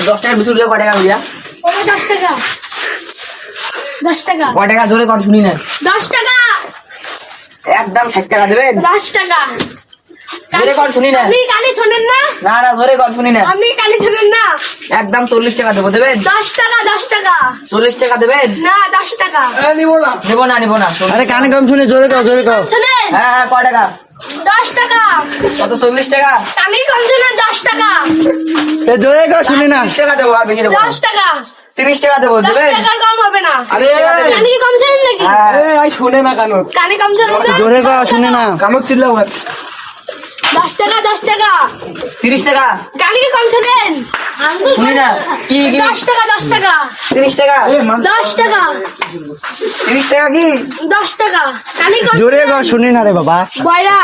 10 টাকার বিস্কুট কয় টাকা ভাইয়া? ওটা 10 টাকা। 10 টাকা। কয় টাকা জোরে কর শুনি না। 10 টাকা। একদম 60 টাকা দেবেন? 10 টাকা। জোরে কর শুনি না। আপনি কালি শোনেন না? না না জোরে কর শুনি না। আপনি কালি শোনেন না? একদম 40 টাকা দেবো, দেবেন? 10 টাকা 10 টাকা। 40 টাকা দেবেন? না 10 টাকা। নিব না। আরে কানে কম শুনে জোরে কও শোনেন? হ্যাঁ কয় টাকা? 10 টাকা। কত 40 টাকা? কালি কম শোনেন 10 টাকা। এ জোরে কও শুনি না 30 টাকা দেবো, আর বেশি দেবো না। 10 টাকা। 30 টাকা দেবো, 10 দেবেন? টাকার কম হবে না। আরে কানি কি কম শোনেন নাকি? হ্যাঁ শুনে না কেন? কানি কম শোনেন না? জোরে কও শুনি না কামক চিল্লাও 10 টাকা 10 টাকা। 30 টাকা কানি কি কম শোনেন? শুনি না। কি 10 টাকা 10 টাকা। 30 টাকা? 10 টাকা। 30 টাকা কি? 10 টাকা। কানি কম জোরে কও শুনি না রে বাবা বয়রা